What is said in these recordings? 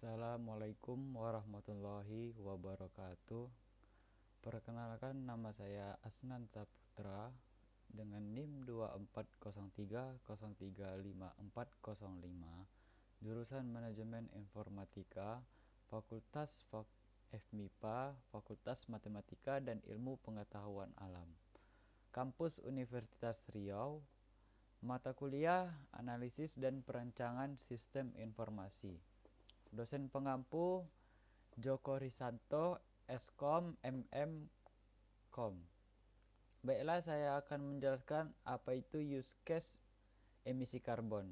Assalamualaikum warahmatullahi wabarakatuh. Perkenalkan, nama saya Asnan Saputra dengan NIM 2403035405, jurusan Manajemen Informatika, Fakultas FMIPA, Fakultas Matematika dan Ilmu Pengetahuan Alam, Kampus Universitas Riau, mata kuliah Analisis dan Perancangan Sistem Informasi. Dosen pengampu Joko Risanto, Eskom, MM, Kom. Baiklah, saya akan menjelaskan apa itu use case emisi karbon.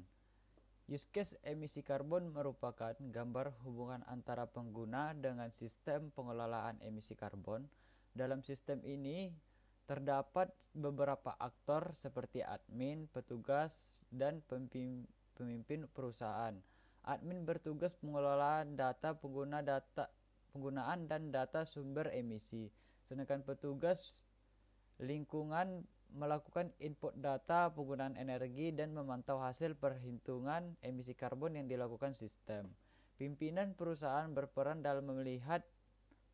Use case emisi karbon merupakan gambar hubungan antara pengguna dengan sistem pengelolaan emisi karbon. Dalam sistem ini terdapat beberapa aktor seperti admin, petugas, dan pemimpin perusahaan. Admin bertugas mengelola data penggunaan dan data sumber emisi, sedangkan petugas lingkungan melakukan input data penggunaan energi dan memantau hasil perhitungan emisi karbon yang dilakukan sistem. Pimpinan perusahaan berperan dalam melihat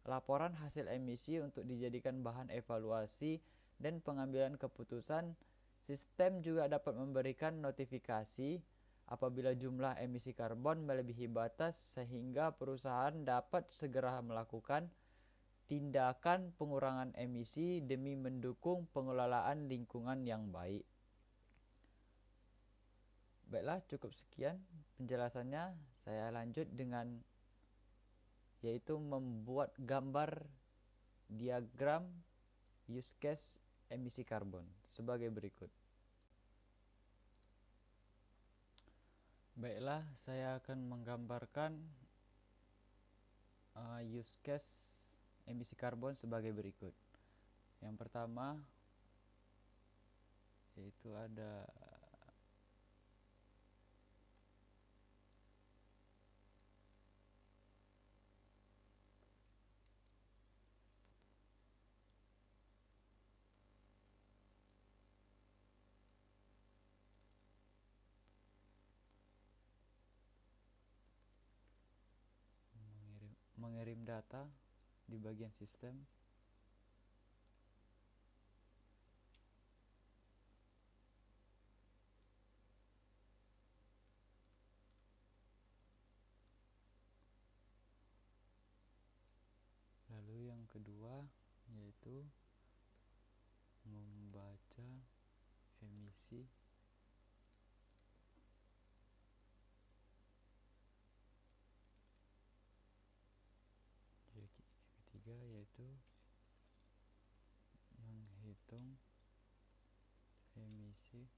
laporan hasil emisi untuk dijadikan bahan evaluasi dan pengambilan keputusan. Sistem juga dapat memberikan notifikasi apabila jumlah emisi karbon melebihi batas, sehingga perusahaan dapat segera melakukan tindakan pengurangan emisi demi mendukung pengelolaan lingkungan yang baik. Baiklah, cukup sekian penjelasannya. Saya lanjut dengan yaitu membuat gambar diagram use case emisi karbon sebagai berikut. Baiklah, saya akan menggambarkan use case emisi karbon sebagai berikut. Yang pertama yaitu ada mengirim data di bagian sistem. Lalu yang kedua yaitu membaca emisi. Yang ketiga yaitu menghitung emisi.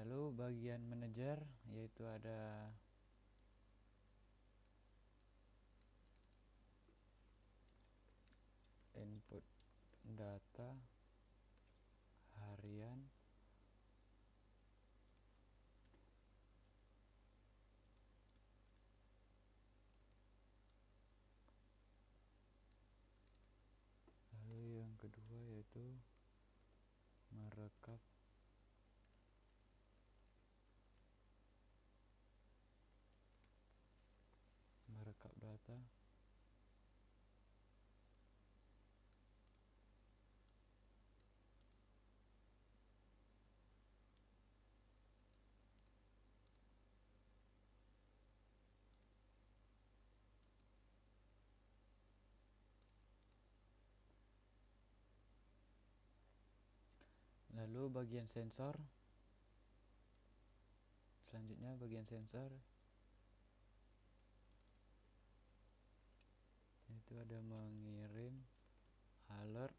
Lalu bagian manajer yaitu ada input data harian, lalu yang kedua yaitu merekap data. Lalu bagian sensor Selanjutnya bagian sensor, itu ada mengirim alert,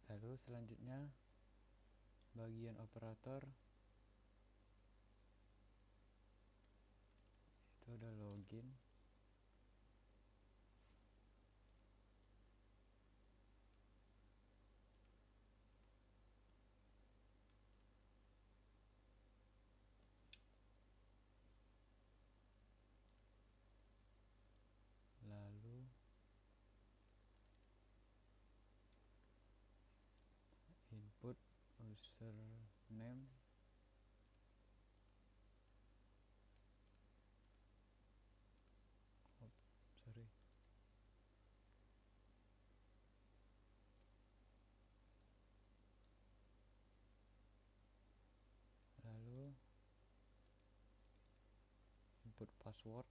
lalu selanjutnya bagian operator, itu ada login, lalu input username, sorry, lalu input password,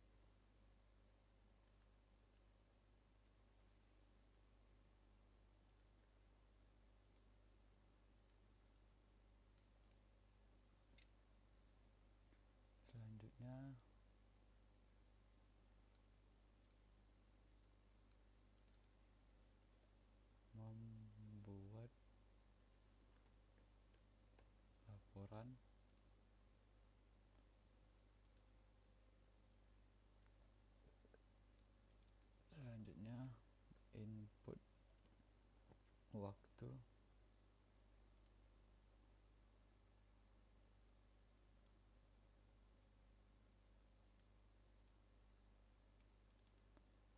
selanjutnya membuat laporan, selanjutnya input waktu,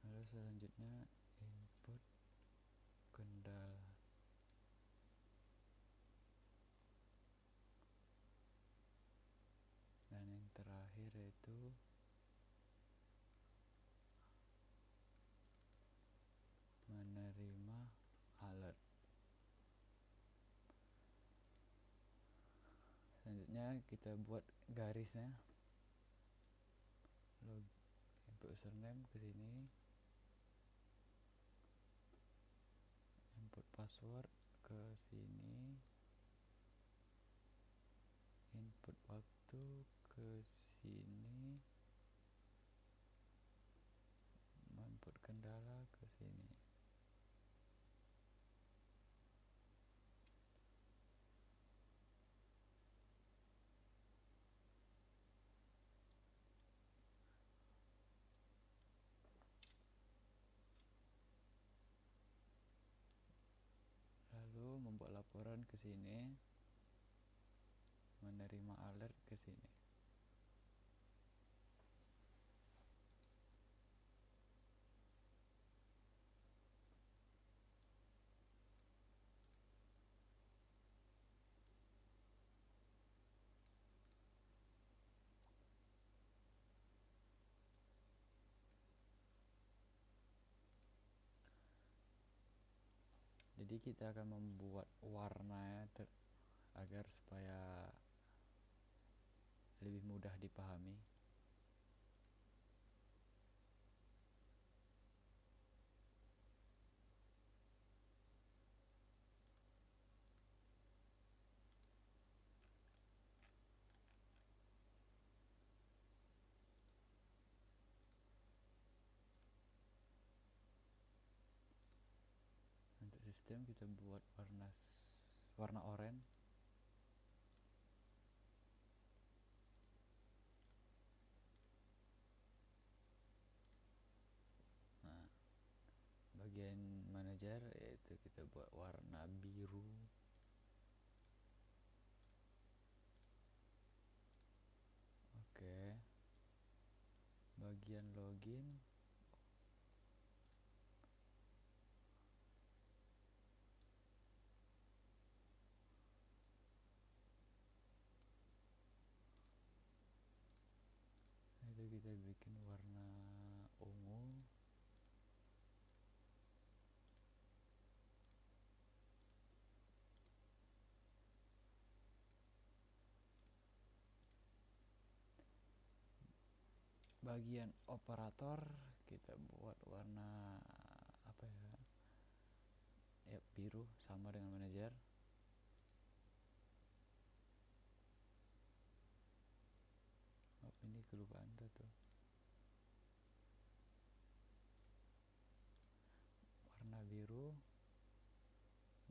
lalu selanjutnya input kendala, dan yang terakhir yaitu menerima alert. Selanjutnya kita buat garisnya, input username ke sini, input password ke sini, input waktu ke sini, input kendala ke sini. Lalu membuat laporan ke sini, menerima alert ke sini. Jadi kita akan membuat warna agar supaya lebih mudah dipahami. Untuk sistem kita buat warna oranye. Nah, bagian manajer yaitu kita buat warna biru. Oke. Bagian login itu kita bikin warna ungu. bagian operator kita buat warna apa ya, biru sama dengan manajer. Ini kelupaan tuh warna biru,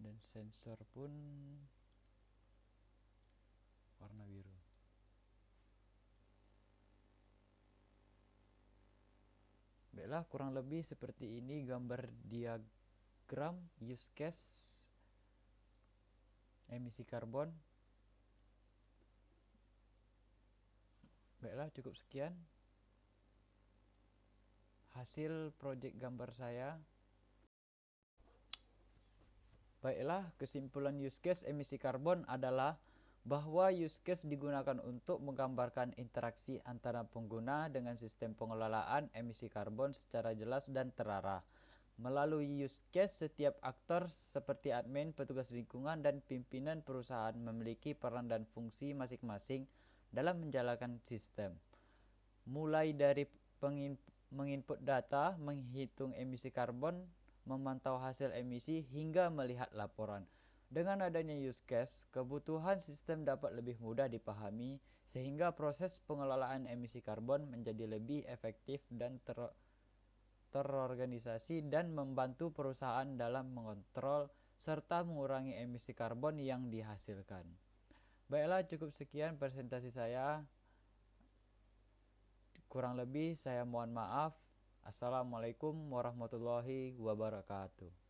dan sensor pun warna biru. Baiklah, kurang lebih seperti ini gambar diagram use case emisi karbon. Baiklah, cukup sekian hasil project gambar saya. Baiklah, kesimpulan use case emisi karbon adalah bahwa use case digunakan untuk menggambarkan interaksi antara pengguna dengan sistem pengelolaan emisi karbon secara jelas dan terarah. Melalui use case, setiap aktor seperti admin, petugas lingkungan, dan pimpinan perusahaan memiliki peran dan fungsi masing-masing dalam menjalankan sistem. Mulai dari menginput data, menghitung emisi karbon, memantau hasil emisi, hingga melihat laporan. Dengan adanya use case, kebutuhan sistem dapat lebih mudah dipahami, sehingga proses pengelolaan emisi karbon menjadi lebih efektif dan terorganisasi dan membantu perusahaan dalam mengontrol serta mengurangi emisi karbon yang dihasilkan. Baiklah, cukup sekian presentasi saya. Kurang lebih saya mohon maaf. Assalamualaikum warahmatullahi wabarakatuh.